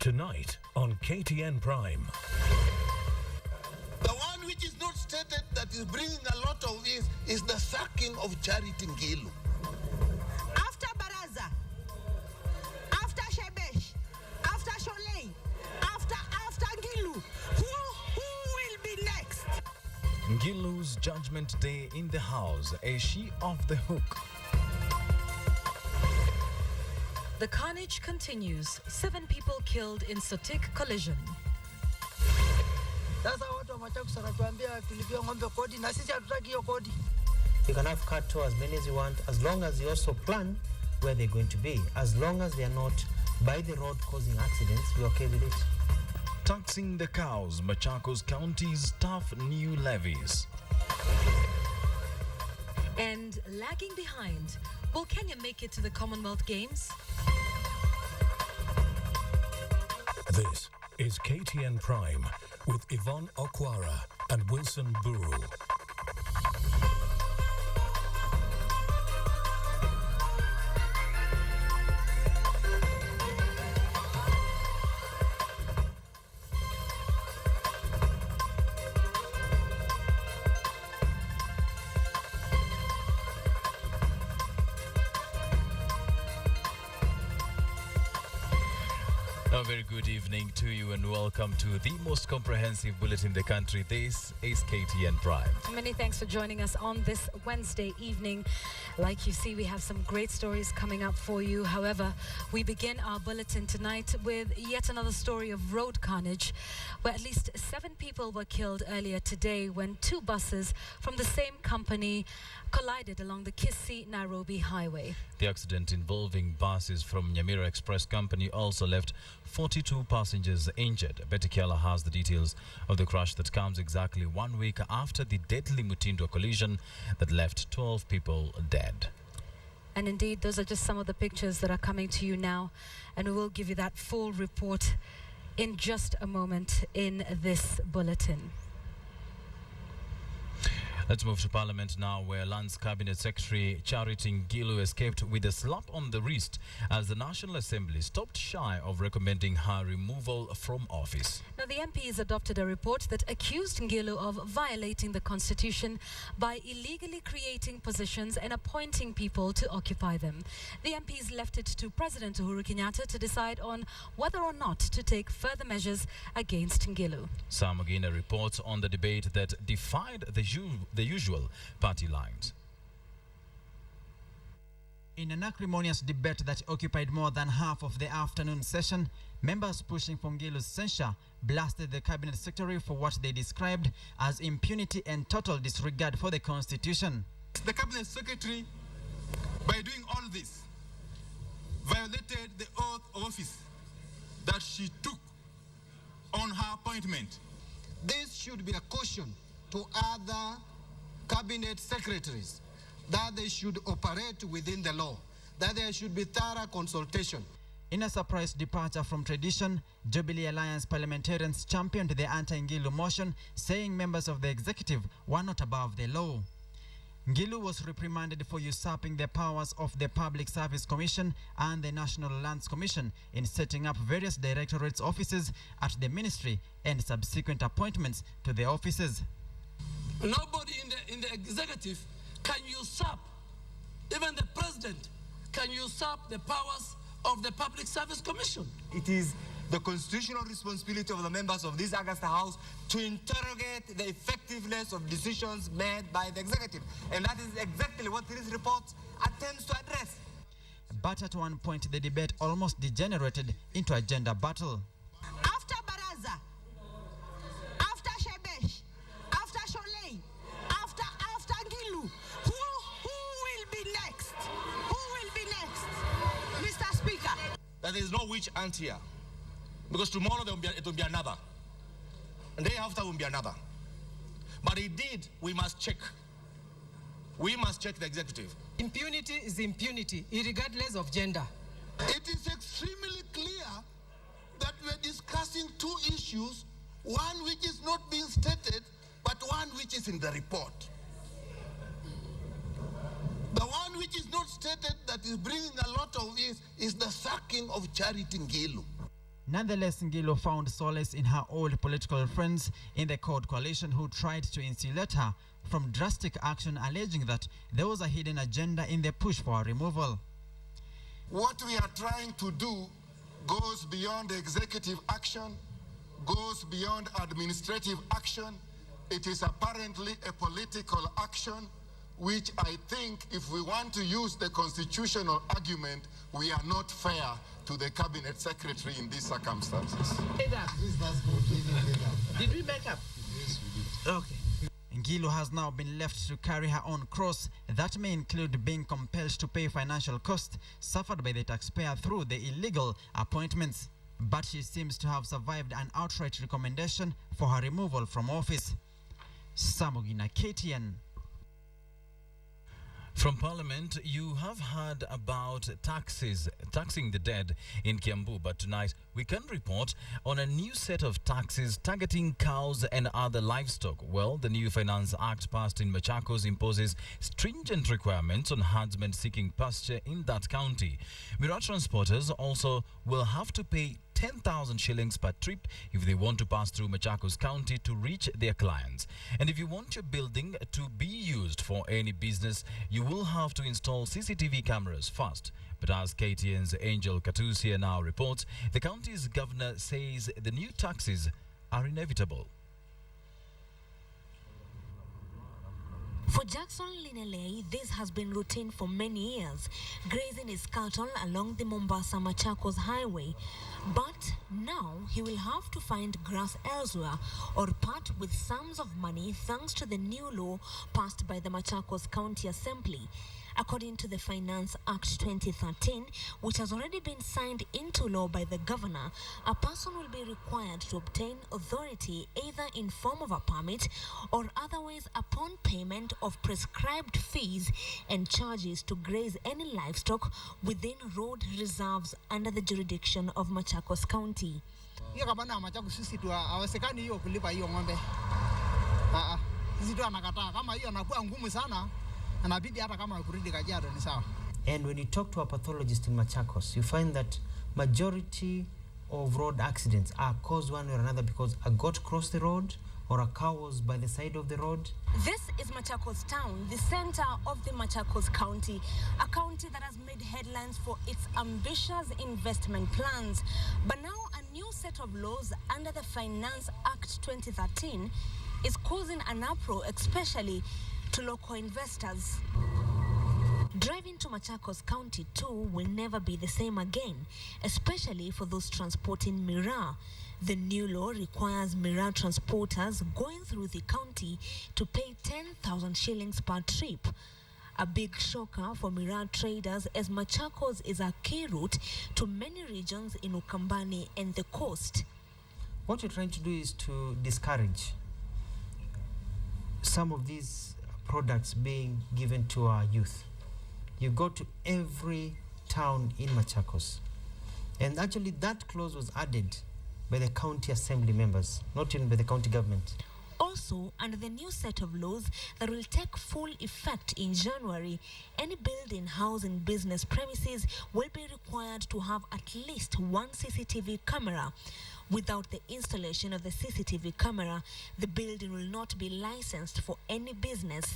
Tonight on KTN Prime. The one which is not stated that is bringing a lot of this is the sacking of Charity Ngilu. After Baraza, after Shebesh, after Sholei, after Ngilu, who will be next? Ngilu's judgment day in the house. Is she off the hook? The carnage continues. 7 people killed in Sotik collision. Sasa watu wa Machakos wanatuambia tulipia ng'ombe kodi na sisi hatutaki hiyo kodi. You can have cattle as many as you want, as long as you also plan where they're going to be. As long as they are not by the road causing accidents, we're okay with it. Taxing the cows. Machakos County's tough new levies. And lagging behind. Will Kenya make it to the Commonwealth Games? This is KTN Prime with Yvonne Okwara and Wilson Mburu. A very good evening to you and welcome to the most comprehensive bulletin in the country. This is KTN Prime. Many thanks for joining us on this Wednesday evening. Like you see, we have some great stories coming up for you. However, we begin our bulletin tonight with yet another story of road carnage, where at least 7 people were killed earlier today when 2 buses from the same company collided along the Kisii-Nairobi highway. The accident involving buses from Nyamira Express Company also left 42 passengers injured. Betty Kiala has the details of the crash that comes exactly 1 week after the deadly Mutindo collision that left 12 people dead. And indeed, those are just some of the pictures that are coming to you now, and we will give you that full report in just a moment in this bulletin. Let's move to Parliament now, where Lands Cabinet Secretary Charity Ngilu escaped with a slap on the wrist as the National Assembly stopped shy of recommending her removal from office. Now, the MPs adopted a report that accused Ngilu of violating the Constitution by illegally creating positions and appointing people to occupy them. The MPs left it to President Uhuru Kenyatta to decide on whether or not to take further measures against Ngilu. Sam Magina reports on the debate that defied the usual party lines. In an acrimonious debate that occupied more than half of the afternoon session, members pushing for Ngilu's censure blasted the Cabinet Secretary for what they described as impunity and total disregard for the Constitution. The Cabinet Secretary, by doing all this, violated the oath of office that she took on her appointment. This should be a caution to other cabinet secretaries that they should operate within the law, that there should be thorough consultation. In a surprise departure from tradition, Jubilee Alliance parliamentarians championed the anti-Ngilu motion, saying members of the executive were not above the law. Ngilu was reprimanded for usurping the powers of the Public Service Commission and the National Lands Commission in setting up various directorates offices at the ministry and subsequent appointments to the offices. Nobody in the executive can usurp, even the president can usurp the powers of the Public Service Commission. It is the constitutional responsibility of the members of this Augusta House to interrogate the effectiveness of decisions made by the executive. And that is exactly what this report attempts to address. But at one point, the debate almost degenerated into a gender battle. After Baraza, after Shebesh, after Sholei, after Ngilu, who will be next? Who will be next, Mr. Speaker? That there is no witch hunt here, because tomorrow it will be another, and the day after will be another. But indeed, we must check. We must check the executive. Impunity is impunity, regardless of gender. It is extremely clear that we are discussing 2 issues, one which is not being stated, but one which is in the report. The one which is not stated that is bringing a lot of this is the sacking of Charity Ngilu. Nonetheless, Ngilu found solace in her old political friends in the court coalition who tried to insulate her from drastic action, alleging that there was a hidden agenda in the push for her removal. What we are trying to do goes beyond executive action, goes beyond administrative action. It is apparently a political action, which I think if we want to use the constitutional argument, we are not fair to the cabinet secretary in these circumstances. Did we make up? Yes, we did. Okay. Ngilu has now been left to carry her own cross. That may include being compelled to pay financial costs suffered by the taxpayer through the illegal appointments. But she seems to have survived an outright recommendation for her removal from office. Samogina, KTN. From Parliament, you have heard about taxing the dead in Kiambu, but tonight we can report on a new set of taxes targeting cows and other livestock. Well, the new Finance Act passed in Machakos imposes stringent requirements on herdsmen seeking pasture in that county. Miraa transporters also will have to pay 10,000 shillings per trip if they want to pass through Machakos County to reach their clients. And if you want your building to be used for any business, you will have to install CCTV cameras first. But as KTN's Angel Katusia now reports, the county's governor says the new taxes are inevitable. For Jackson Linelei, this has been routine for many years, grazing his cattle along the Mombasa-Machakos highway. But now he will have to find grass elsewhere or part with sums of money thanks to the new law passed by the Machakos County Assembly. According to the Finance Act 2013, which has already been signed into law by the governor, a person will be required to obtain authority either in form of a permit or otherwise upon payment of prescribed fees and charges to graze any livestock within road reserves under the jurisdiction of Machakos County. Hiyo kabana Machakos sisi tu hawasekani hiyo kulipa hiyo ng'ombe. Sisi tu anakataa kama hiyo anakuwa ngumu sana. And when you talk to a pathologist in Machakos, you find that majority of road accidents are caused one way or another because a goat crossed the road or a cow was by the side of the road. This is Machakos town, the center of the Machakos County, a county that has made headlines for its ambitious investment plans. But now a new set of laws under the Finance Act 2013 is causing an uproar, especially to local investors. Driving to Machakos County too will never be the same again, especially for those transporting miraa. The new law requires miraa transporters going through the county to pay 10,000 shillings per trip. A big shocker for miraa traders, as Machakos is a key route to many regions in Ukambani and the coast. What you're trying to do is to discourage some of these products being given to our youth. You go to every town in Machakos, and actually that clause was added by the county assembly members, not even by the county government. Also, under the new set of laws that will take full effect in January, any building, house and business premises will be required to have at least one CCTV camera. Without the installation of the CCTV camera, the building will not be licensed for any business.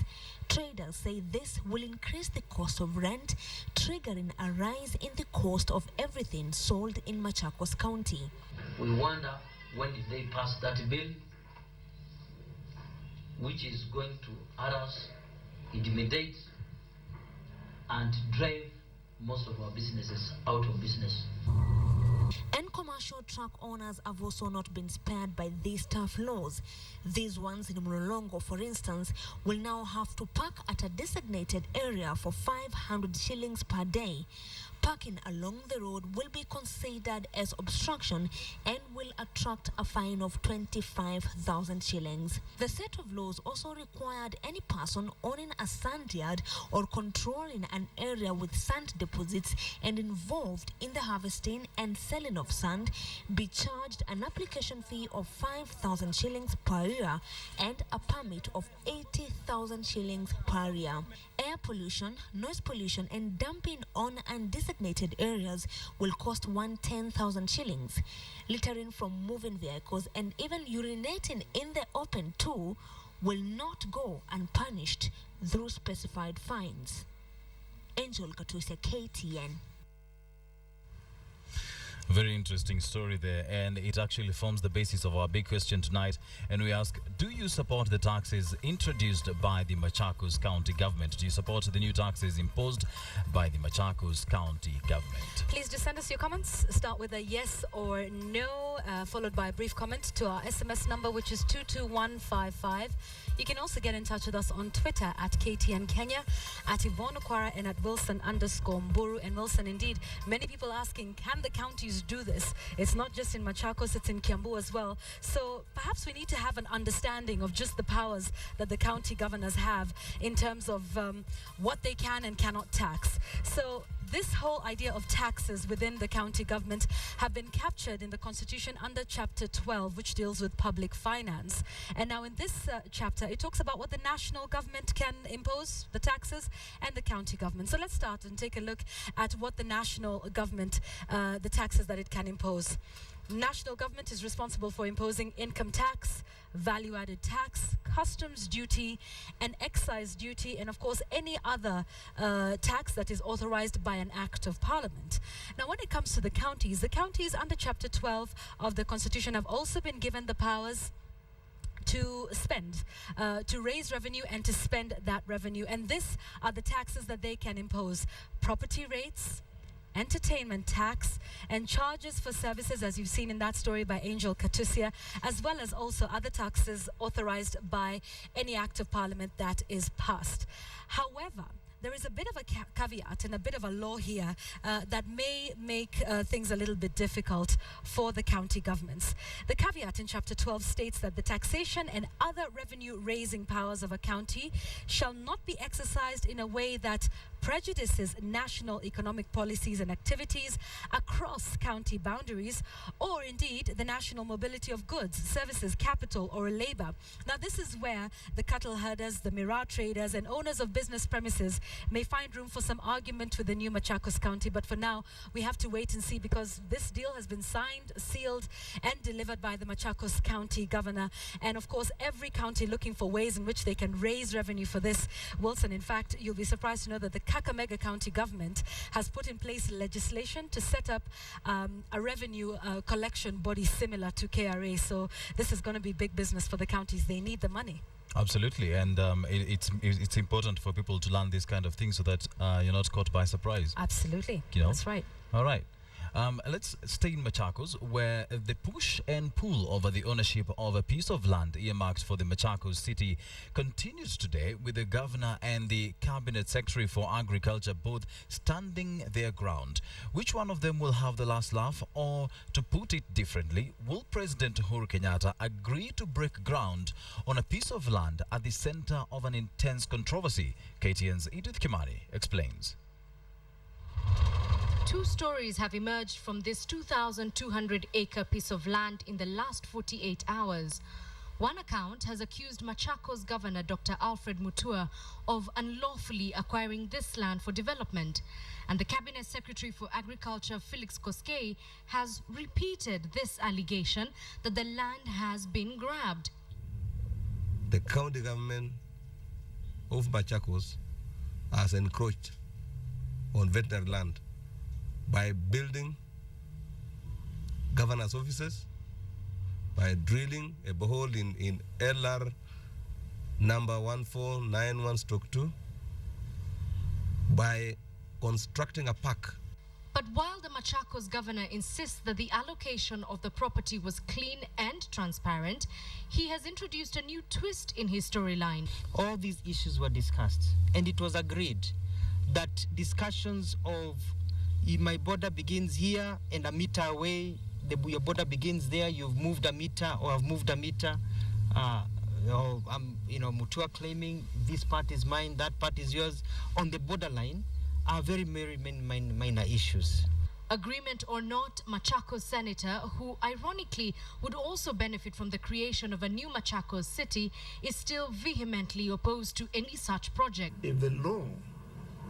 Traders say this will increase the cost of rent, triggering a rise in the cost of everything sold in Machakos County. We wonder when did they pass that bill, which is going to harass, intimidate, and drive most of our businesses out of business. And commercial truck owners have also not been spared by these tough laws. These ones in Mlolongo, for instance, will now have to park at a designated area for 500 shillings per day. Parking along the road will be considered as obstruction and will attract a fine of 25,000 shillings. The set of laws also required any person owning a sand yard or controlling an area with sand deposits and involved in the harvesting and selling of sand be charged an application fee of 5,000 shillings per year and a permit of 80,000 shillings per year. Air pollution, noise pollution and dumping on and designated areas will cost 110,000 shillings. Littering from moving vehicles and even urinating in the open too will not go unpunished through specified fines. Angel Katusia, KTN. Very interesting story there, and it actually forms the basis of our big question tonight. And we ask, do you support the taxes introduced by the Machakos County government? Do you support the new taxes imposed by the Machakos County government? Please do send us your comments. Start with a yes or no, followed by a brief comment to our SMS number, which is 22155. You can also get in touch with us on Twitter at KTN Kenya, at Yvonne Okwara, and at Wilson_Mburu. And Wilson, indeed, many people asking, can the counties do this? It's not just in Machakos, it's in Kiambu as well. So perhaps we need to have an understanding of just the powers that the county governors have in terms of what they can and cannot tax. So this whole idea of taxes within the county government have been captured in the Constitution under Chapter 12, which deals with public finance. And now in this chapter, it talks about what the national government can impose, the taxes, and the county government. So let's start and take a look at what the national government, the taxes that it can impose. National government is responsible for imposing income tax, value-added tax, customs duty, and excise duty, and of course any other tax that is authorized by an act of parliament. Now when it comes to the counties under Chapter 12 of the Constitution have also been given the powers to spend, to raise revenue and to spend that revenue. And these are the taxes that they can impose: property rates, entertainment tax, and charges for services, as you've seen in that story by Angel Katusia, as well as also other taxes authorized by any act of parliament that is passed. However, there is a bit of a caveat and a bit of a law here that may make things a little bit difficult for the county governments. The caveat in Chapter 12 states that the taxation and other revenue-raising powers of a county shall not be exercised in a way that prejudices national economic policies and activities across county boundaries, or indeed the national mobility of goods, services, capital, or labor. Now this is where the cattle herders, the miraa traders, and owners of business premises may find room for some argument with the new Machakos County, but for now we have to wait and see, because this deal has been signed, sealed, and delivered by the Machakos County governor, and of course every county looking for ways in which they can raise revenue for this. Wilson, in fact, you'll be surprised to know that the Kakamega County government has put in place legislation to set up a revenue collection body similar to KRA. So this is going to be big business for the counties. They need the money. Absolutely, and it's important for people to learn these kind of things so that you're not caught by surprise. Absolutely, that's right. All right. Let's stay in Machakos, where the push and pull over the ownership of a piece of land earmarked for the Machakos city continues today, with the governor and the cabinet secretary for agriculture both standing their ground. Which one of them will have the last laugh? Or to put it differently, will President Uhuru Kenyatta agree to break ground on a piece of land at the center of an intense controversy? KTN's Edith Kimani explains. Two stories have emerged from this 2,200-acre piece of land in the last 48 hours. One account has accused Machakos Governor Dr. Alfred Mutua of unlawfully acquiring this land for development, and the Cabinet Secretary for Agriculture, Felix Koskei, has repeated this allegation that the land has been grabbed. The county government of Machakos has encroached on veterinary land by building governor's offices, by drilling a borehole in LR number 1491/2, by constructing a park. But while the Machakos governor insists that the allocation of the property was clean and transparent, he has introduced a new twist in his storyline. All these issues were discussed, and it was agreed that discussions of my border begins here and a meter away, your border begins there, you've moved a meter or I've moved a meter, Mutua claiming this part is mine, that part is yours, on the borderline, are very, very minor issues. Agreement or not, Machakos senator, who ironically would also benefit from the creation of a new Machakos city, is still vehemently opposed to any such project. If the law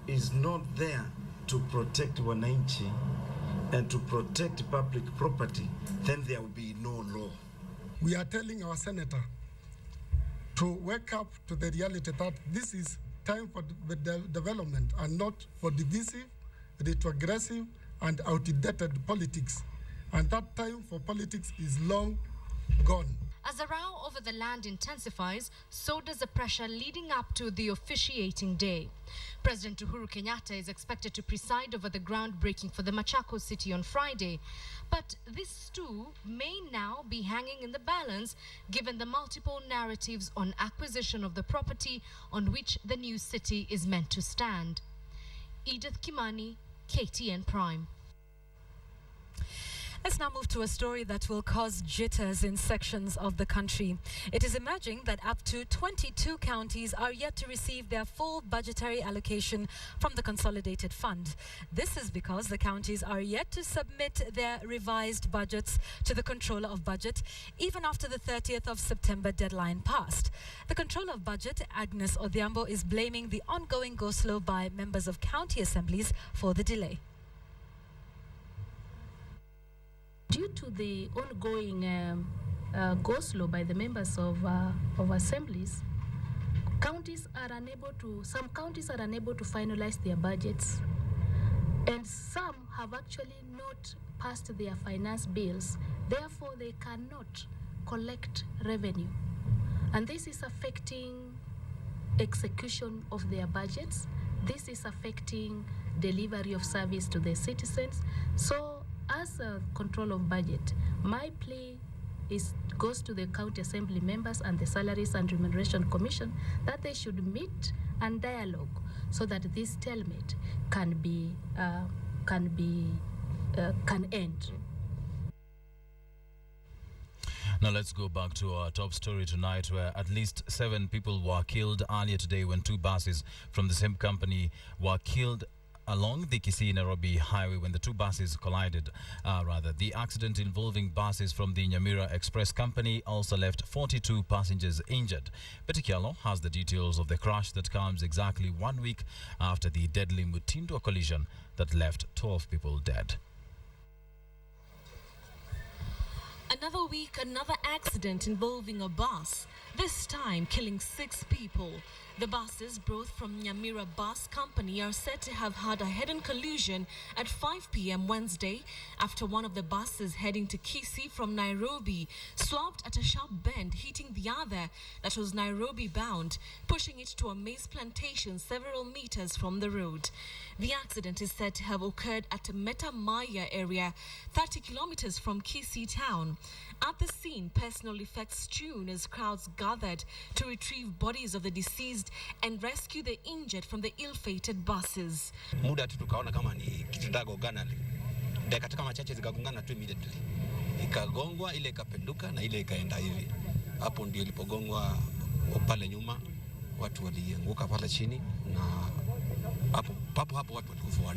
is not there to protect wananchi and to protect public property, then there will be no law. We are telling our senator to wake up to the reality that this is time for development and not for divisive, retrogressive, and outdated politics. And that time for politics is long gone. As the row over the land intensifies, so does the pressure leading up to the officiating day. President Uhuru Kenyatta is expected to preside over the groundbreaking for the Machakos city on Friday. But this too may now be hanging in the balance given the multiple narratives on acquisition of the property on which the new city is meant to stand. Edith Kimani, KTN Prime. Let's now move to a story that will cause jitters in sections of the country. It is emerging that up to 22 counties are yet to receive their full budgetary allocation from the Consolidated Fund. This is because the counties are yet to submit their revised budgets to the Controller of Budget, even after the 30th of September deadline passed. The Controller of Budget, Agnes Odhiambo, is blaming the ongoing go-slow by members of county assemblies for the delay. Due to the ongoing go-slow by the members of assemblies, some counties are unable to finalize their budgets, and some have actually not passed their finance bills. Therefore, they cannot collect revenue, and this is affecting execution of their budgets. This is affecting delivery of service to the citizens. So, as a control of budget, my plea goes to the county assembly members and the Salaries and Remuneration Commission that they should meet and dialogue so that this stalemate can end. Now let's go back to our top story tonight, where at least 7 people were killed earlier today when 2 buses from the same company were killed along the Kisii-Nairobi highway when the 2 buses collided. The accident involving buses from the Nyamira Express company also left 42 passengers injured. Betty Kialo has the details of the crash that comes exactly 1 week after the deadly Mutindwa collision that left 12 people dead. Another week, another accident involving a bus, this time killing 6 people. The buses, both from Nyamira Bus Company, are said to have had a head-on collision at 5 p.m. Wednesday after one of the buses heading to Kisii from Nairobi swerved at a sharp bend, hitting the other that was Nairobi-bound, pushing it to a maize plantation several meters from the road. The accident is said to have occurred at Meta Maya area, 30 kilometers from Kisii town. At the scene, personal effects strewn as crowds gathered to retrieve bodies of the deceased and rescue the injured from the ill-fated buses. Muda tu tukaona kama ni kitu ndagongana, dakika kama chache zikagongana tu immediately, ikagongwa, ile ikapenduka na ile ikaenda hivi. Hapo ndio ilipogongwa pale nyuma, watu walianguka pale chini na hapo watu walikufa 4.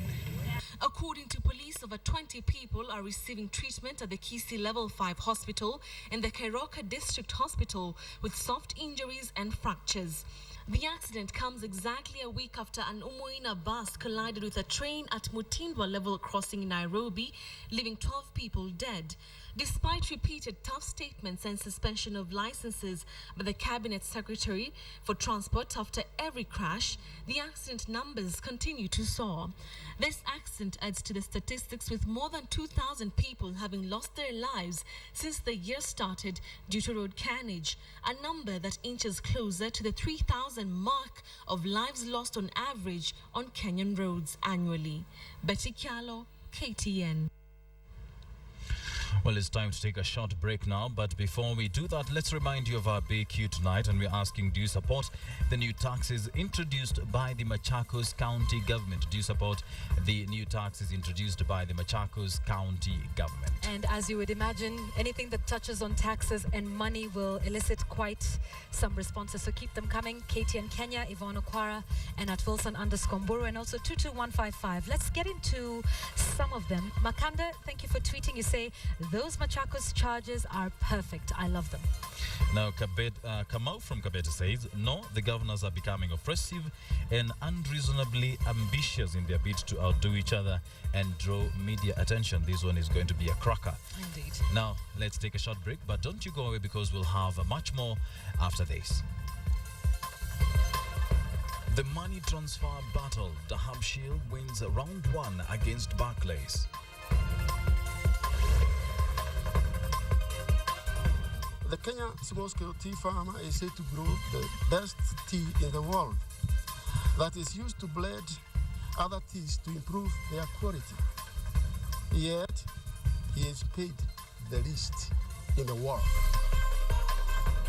According to police, over 20 people are receiving treatment at the Kisii Level 5 Hospital and the Kairoka District Hospital with soft injuries and fractures. The accident comes exactly a week after an Umuina bus collided with a train at Mutindwa level crossing in Nairobi, leaving 12 people dead. Despite repeated tough statements and suspension of licenses by the Cabinet Secretary for Transport after every crash, the accident numbers continue to soar. This accident adds to the statistics, with more than 2,000 people having lost their lives since the year started due to road carnage, a number that inches closer to the 3,000 mark of lives lost on average on Kenyan roads annually. Betty Kialo, KTN. Well, it's time to take a short break now, but before we do that, let's remind you of our BQ tonight, and we're asking, do you support the new taxes introduced by the Machakos County Government? Do you support the new taxes introduced by the Machakos County Government? And as you would imagine, anything that touches on taxes and money will elicit quite some responses, so keep them coming. KTN Kenya, Yvonne Okwara, and at Wilson_Mburu, and also 22155. Let's get into some of them. Makanda, thank you for tweeting. You say, those Machakos charges are perfect. I love them. Now, Kamau from Kabete says, no, the governors are becoming oppressive and unreasonably ambitious in their bid to outdo each other and draw media attention. This one is going to be a cracker. Indeed. Now, let's take a short break, but don't you go away because we'll have much more after this. The money transfer battle. Dahabshil wins round 1 against Barclays. The Kenya small-scale tea farmer is said to grow the best tea in the world that is used to blend other teas to improve their quality. Yet, he is paid the least in the world.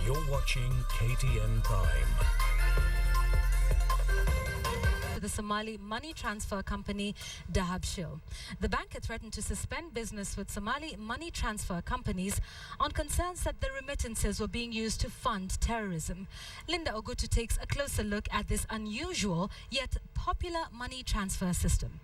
You're watching KTN Prime. The Somali money transfer company Dahabshil. The bank had threatened to suspend business with Somali money transfer companies on concerns that the remittances were being used to fund terrorism. Linda Ogutu takes a closer look at this unusual yet popular money transfer system.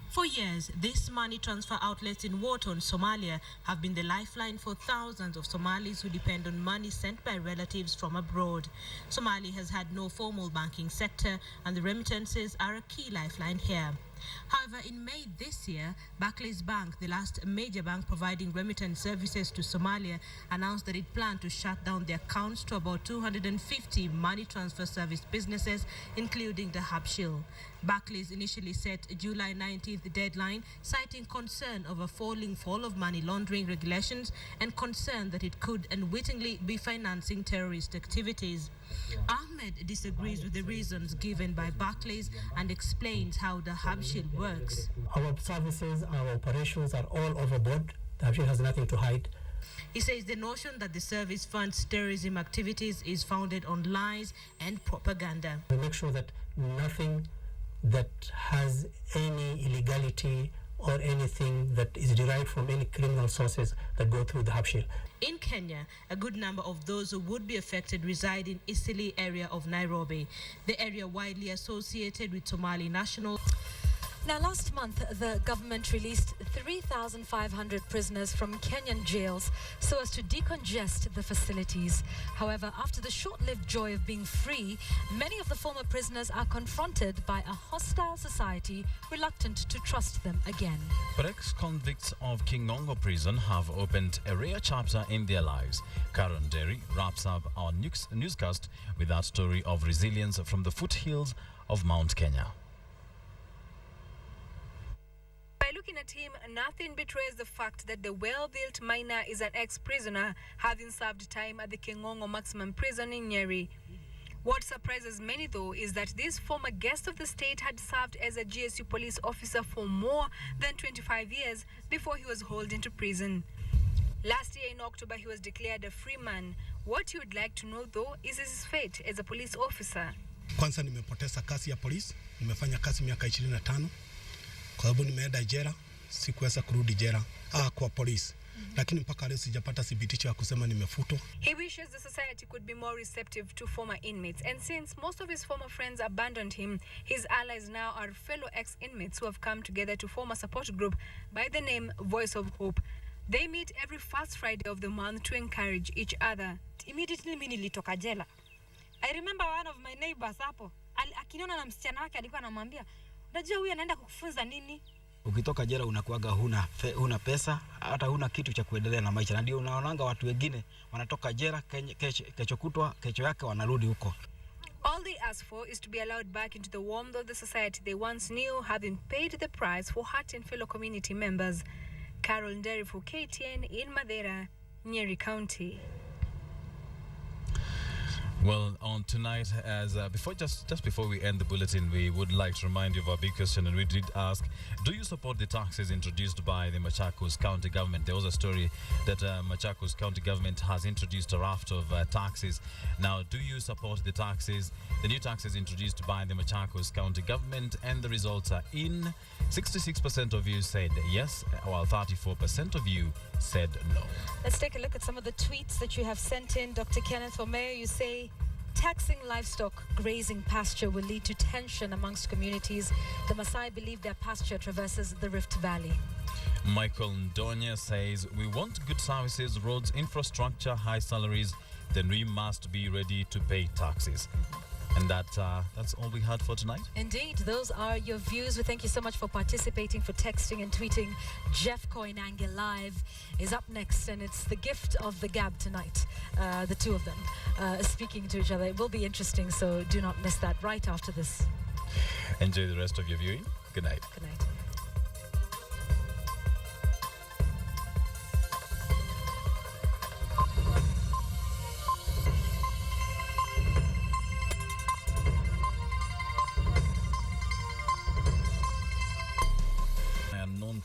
For years, these money transfer outlets in war-torn Somalia have been the lifeline for thousands of Somalis who depend on money sent by relatives from abroad. Somalia has had no formal banking sector, and the remittances are a key lifeline here. However, in May this year, Barclays Bank, the last major bank providing remittance services to Somalia, announced that it planned to shut down their accounts to about 250 money transfer service businesses, including the Dahabshil. Barclays initially set a July 19th deadline, citing concern over falling fall of money laundering regulations and concern that it could unwittingly be financing terrorist activities. Ahmed disagrees with the reasons given by Barclays and explains how the Dahabshil works. Our services, our operations are all overboard. The Dahabshil has nothing to hide. He says the notion that the service funds terrorism activities is founded on lies and propaganda. We make sure that nothing that has any illegality or anything that is derived from any criminal sources that go through the Dahabshil. In Kenya, a good number of those who would be affected reside in Isili area of Nairobi, the area widely associated with Somali nationals. Now, last month, the government released 3,500 prisoners from Kenyan jails so as to decongest the facilities. However, after the short-lived joy of being free, many of the former prisoners are confronted by a hostile society reluctant to trust them again. But ex-convicts of Kingongo prison have opened a rare chapter in their lives. Karen Derry wraps up our newscast with that story of resilience from the foothills of Mount Kenya. By looking at him, nothing betrays the fact that the well-built miner is an ex-prisoner, having served time at the Kingongo Maximum Prison in Nyeri. What surprises many, though, is that this former guest of the state had served as a GSU police officer for more than 25 years before he was hauled into prison. Last year in October, he was declared a free man. What you would like to know, though, is his fate as a police officer. Kwanza nimepoteza kazi ya polisi, nimefanya kazi miaka 25. Kwa sababu nimeenda jela, sikuweza kurudi jela kwa polisi. Lakini mpaka leo sijapata thibitisho ya kusema nimefutwa. He wishes the society could be more receptive to former inmates, and since most of his former friends abandoned him, his allies now are fellow ex-inmates who have come together to form a support group by the name Voice of Hope. They meet every first Friday of the month to encourage each other. Immediately mimi nilitoka jela. I remember one of my neighbors hapo akiniona na msichana wake alikuwa anamwambia, unajua huyu anaenda kukufunza nini? Ukitoka jela unakuaga huna pesa, hata huna kitu cha kuendelea na maisha. Na ndio unaonanga watu wengine wanatoka jela kesho kutwa, kesho yake wanarudi huko. All they ask for is to be allowed back into the warmth of the society they once knew, having paid the price for hurting fellow community members. Carol Nderi for KTN in Madeira, Nyeri County. Well, on tonight, as just before we end the bulletin, we would like to remind you of our big question, and we did ask: do you support the taxes introduced by the Machakos County government? There was a story that Machakos County government has introduced a raft of taxes. Now, do you support the taxes, the new taxes introduced by the Machakos County government? And the results are in. 66% of you said yes, while 34% of you said no. Let's take a look at some of the tweets that you have sent in. Dr. Kenneth Omeo, you say, Taxing livestock grazing pasture will lead to tension amongst communities. The Maasai believe their pasture traverses the Rift Valley. Michael Ndonya says, we want good services, roads, infrastructure, high salaries, then we must be ready to pay taxes. And that's all we had for tonight. Indeed, those are your views. We thank you so much for participating, for texting and tweeting. Jeff Koinange Live is up next, and it's the gift of the gab tonight. The two of them speaking to each other. It will be interesting, so do not miss that right after this. Enjoy the rest of your viewing. Good night. Good night.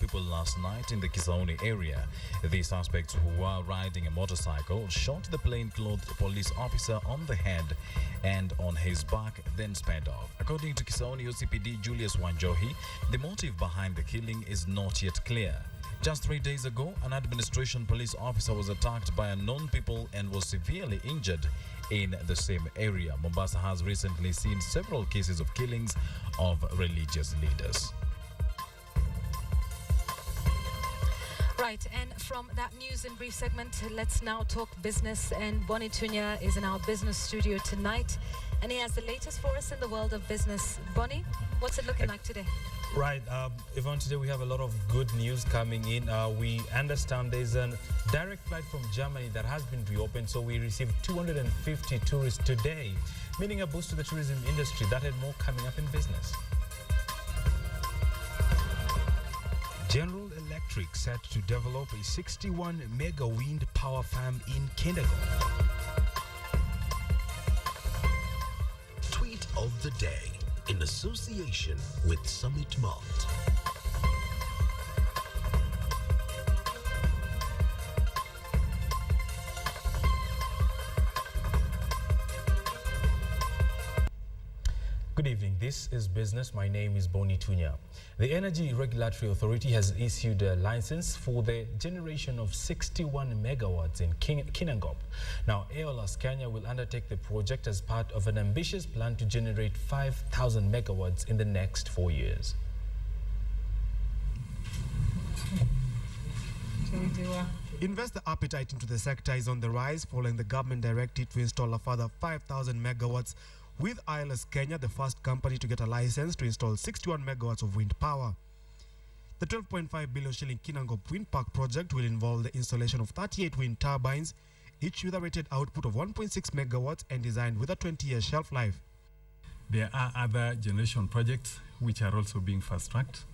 People last night in the Kisauni area. The suspects who were riding a motorcycle shot the plainclothes police officer on the head and on his back, then sped off. According to Kisauni OCPD Julius Wanjohi, the motive behind the killing is not yet clear. Just 3 days ago, an administration police officer was attacked by unknown people and was severely injured in the same area. Mombasa has recently seen several cases of killings of religious leaders. Right, and from that news in brief segment, let's now talk business. And Bonnie Tunya is in our business studio tonight, and he has the latest for us in the world of business. Bonnie, what's it looking like today? Right, Yvonne, today we have a lot of good news coming in. We understand there's a direct flight from Germany that has been reopened, so we received 250 tourists today, meaning a boost to the tourism industry. That and more coming up in business. General Electric set to develop a 61 mega wind power farm in Kindergarten. Tweet of the day in association with Summit Malt. Good evening, this is Business. My name is Bonnie Tunya. The Energy Regulatory Authority has issued a license for the generation of 61 megawatts in Kinangop. Now, Aeolus Kenya will undertake the project as part of an ambitious plan to generate 5,000 megawatts in the next 4 years. Investor appetite into the sector is on the rise following the government directive to install a further 5,000 megawatts, with Aeolus Kenya the first company to get a license to install 61 megawatts of wind power. The 12.5 billion shilling Kinangop Wind Park project will involve the installation of 38 wind turbines, each with a rated output of 1.6 megawatts and designed with a 20-year shelf life. There are other generation projects which are also being fast-tracked,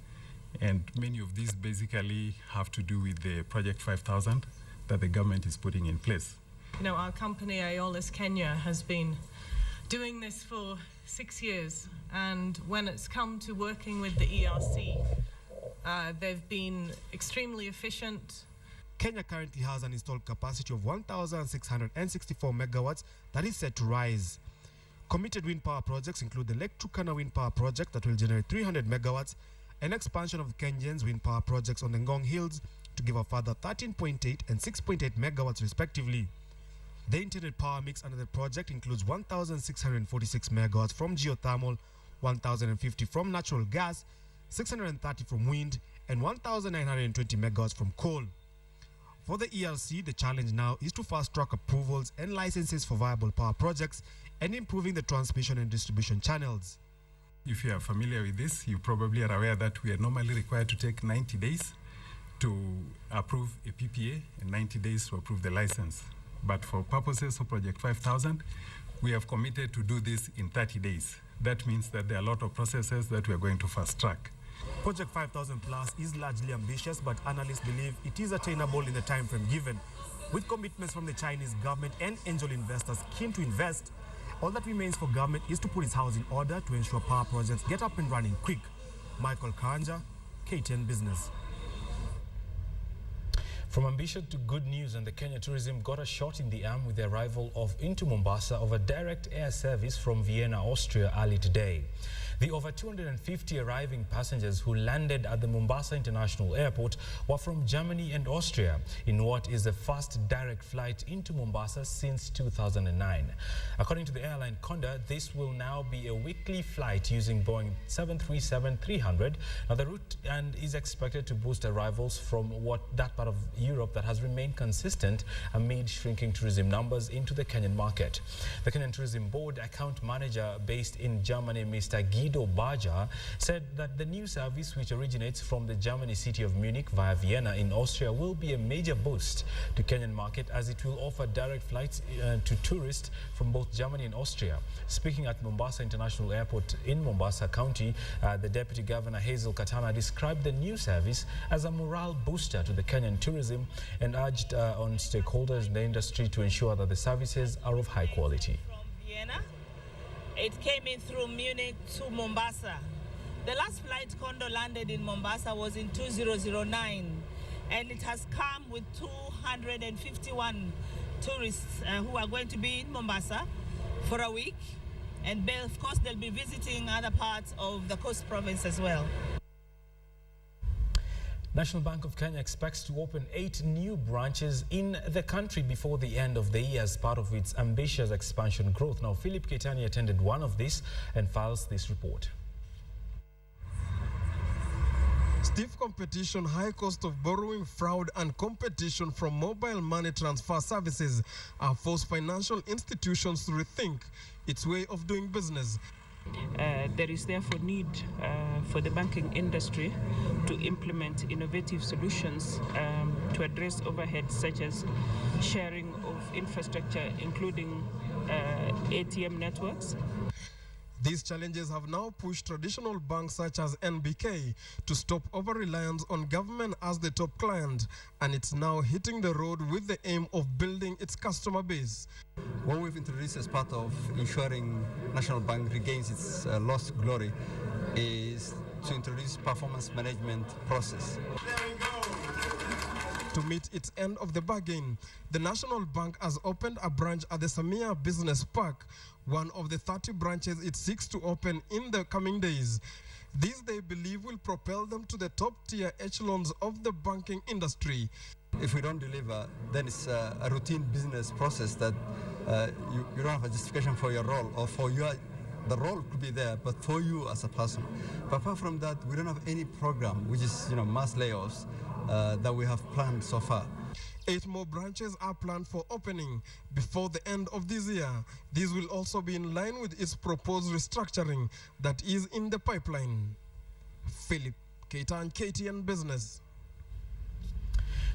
and many of these basically have to do with the Project 5000 that the government is putting in place. You know, our company Aeolus Kenya has been doing this for 6 years, and when it's come to working with the ERC, they've been extremely efficient. Kenya currently has an installed capacity of 1,664 megawatts that is set to rise. Committed wind power projects include the Lake Turkana wind power project that will generate 300 megawatts, an expansion of Kenyans wind power projects on the Ngong Hills to give a further 13.8 and 6.8 megawatts respectively. The intended power mix under the project includes 1,646 megawatts from geothermal, 1,050 from natural gas, 630 from wind, and 1,920 megawatts from coal. For the ERC, the challenge now is to fast-track approvals and licenses for viable power projects and improving the transmission and distribution channels. If you are familiar with this, you probably are aware that we are normally required to take 90 days to approve a PPA and 90 days to approve the license. But for purposes of Project 5000, we have committed to do this in 30 days. That means that there are a lot of processes that we are going to fast track. Project 5000 Plus is largely ambitious, but analysts believe it is attainable in the time frame given. With commitments from the Chinese government and angel investors keen to invest, all that remains for government is to put its house in order to ensure power projects get up and running quick. Michael Kanja, KTN Business. From ambition to good news, and the Kenya tourism got a shot in the arm with the arrival into Mombasa of a direct air service from Vienna, Austria early today. The over 250 arriving passengers who landed at the Mombasa International Airport were from Germany and Austria in what is the first direct flight into Mombasa since 2009. According to the airline Conda, this will now be a weekly flight using Boeing 737-300. Now the route and is expected to boost arrivals from that part of Europe that has remained consistent amid shrinking tourism numbers into the Kenyan market. The Kenyan Tourism Board account manager based in Germany, Mr. Guido Baja, said that the new service, which originates from the German city of Munich via Vienna in Austria, will be a major boost to Kenyan market as it will offer direct flights to tourists from both Germany and Austria. Speaking at Mombasa International Airport in Mombasa County, the Deputy Governor Hazel Katana described the new service as a morale booster to the Kenyan tourism and urged on stakeholders in the industry to ensure that the services are of high quality. From Vienna, it came in through Munich to Mombasa. The last flight Condor landed in Mombasa was in 2009, and it has come with 251 tourists who are going to be in Mombasa for a week, and of course they'll be visiting other parts of the coast province as well. National Bank of Kenya expects to open 8 new branches in the country before the end of the year as part of its ambitious expansion growth. Now, Philip Keitani attended one of these and files this report. Stiff competition, high cost of borrowing, fraud and competition from mobile money transfer services have forced financial institutions to rethink its way of doing business. There is therefore need for the banking industry to implement innovative solutions to address overheads such as sharing of infrastructure, including ATM networks. These challenges have now pushed traditional banks such as NBK to stop over-reliance on government as the top client, and it's now hitting the road with the aim of building its customer base. What we've introduced as part of ensuring National Bank regains its lost glory is to introduce performance management process. To meet its end of the bargain, the National Bank has opened a branch at the Samia Business Park, one of the 30 branches it seeks to open in the coming days. This, they believe, will propel them to the top-tier echelons of the banking industry. If we don't deliver, then it's a routine business process that you don't have a justification for your role or for your. The role could be there, but for you as a person. But apart from that, we don't have any program, which is mass layoffs, that we have planned so far. 8 more branches are planned for opening before the end of this year. These will also be in line with its proposed restructuring that is in the pipeline. Philip Keitani, KTN Business.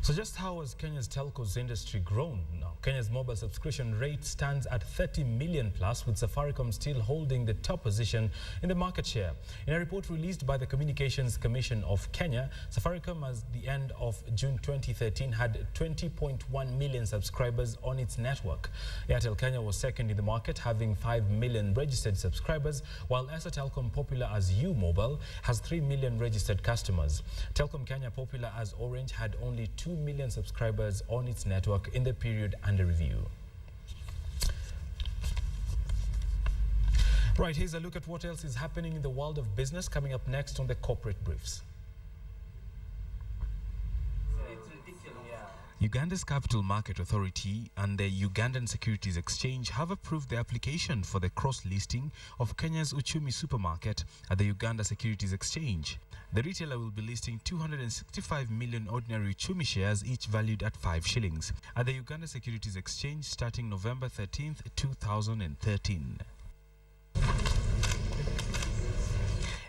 So just how has Kenya's telcos industry grown now? Kenya's mobile subscription rate stands at 30 million plus, with Safaricom still holding the top position in the market share. In a report released by the Communications Commission of Kenya, Safaricom at the end of June 2013 had 20.1 million subscribers on its network. Airtel Kenya was second in the market, having 5 million registered subscribers, while Esa Telcom, popular as U Mobile, has 3 million registered customers. Telcom Kenya, popular as Orange, had only 2 million subscribers on its network in the period under review. Right, here's a look at what else is happening in the world of business coming up next on the Corporate Briefs. Uganda's Capital Market Authority and the Ugandan Securities Exchange have approved the application for the cross-listing of Kenya's Uchumi supermarket at the Uganda Securities Exchange. The retailer will be listing 265 million ordinary Uchumi shares, each valued at 5 shillings, at the Uganda Securities Exchange starting November 13th, 2013.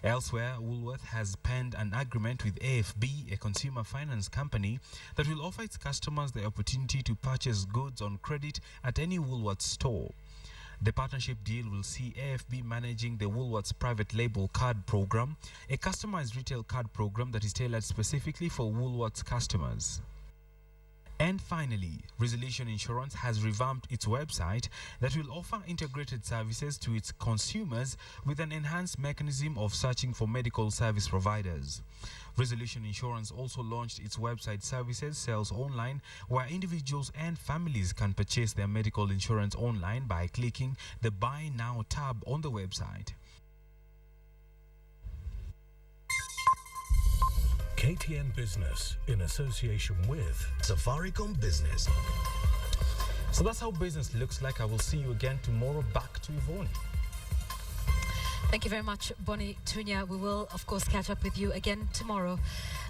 Elsewhere, Woolworth has penned an agreement with AFB, a consumer finance company, that will offer its customers the opportunity to purchase goods on credit at any Woolworths store. The partnership deal will see AFB managing the Woolworths private label card program, a customized retail card program that is tailored specifically for Woolworths customers. And finally, Resolution Insurance has revamped its website that will offer integrated services to its consumers with an enhanced mechanism of searching for medical service providers. Resolution Insurance also launched its website services Sales Online, where individuals and families can purchase their medical insurance online by clicking the Buy Now tab on the website. KTN Business, in association with Safaricom Business. So that's how business looks like. I will see you again tomorrow. Back to Yvonne. Thank you very much, Bonnie Tunya. We will, of course, catch up with you again tomorrow.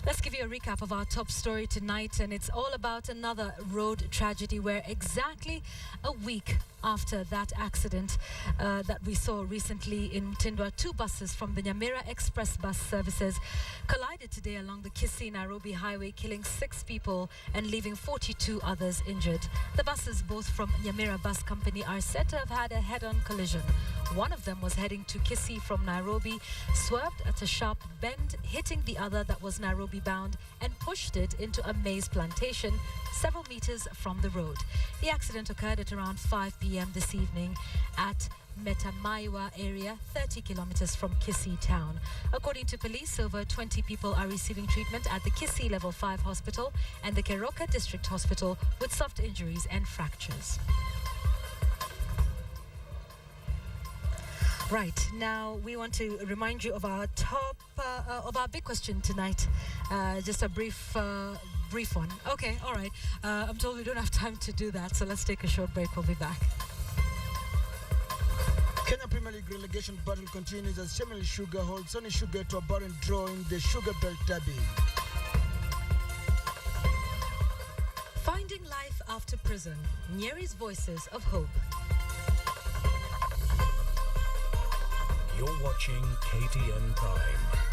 Let's give you a recap of our top story tonight, and it's all about another road tragedy where exactly a week after that accident that we saw recently in Tindwa, 2 buses from the Nyamira Express bus services collided today along the Kisii-Nairobi highway, killing 6 people and leaving 42 others injured. The buses, both from Nyamira Bus Company, are said to have had a head-on collision. One of them was heading to Kisii from Nairobi, swerved at a sharp bend, hitting the other that was Nairobi bound, and pushed it into a maize plantation several meters from the road. The accident occurred at around 5 p.m. this evening at Metamaiwa area, 30 kilometers from Kisii town. According to police, over 20 people are receiving treatment at the Kisii Level 5 hospital and the Keroka District Hospital with soft injuries and fractures. Right, now we want to remind you of our of our big question tonight. Just a brief one. Okay, all right. I'm told we don't have time to do that, so let's take a short break. We'll be back. Kenya Premier League relegation battle continues as Somali Sugar holds Sony Sugar to a barren draw in the Sugar Belt Derby. Finding life after prison. Nyeri's Voices of Hope. You're watching KTN Prime.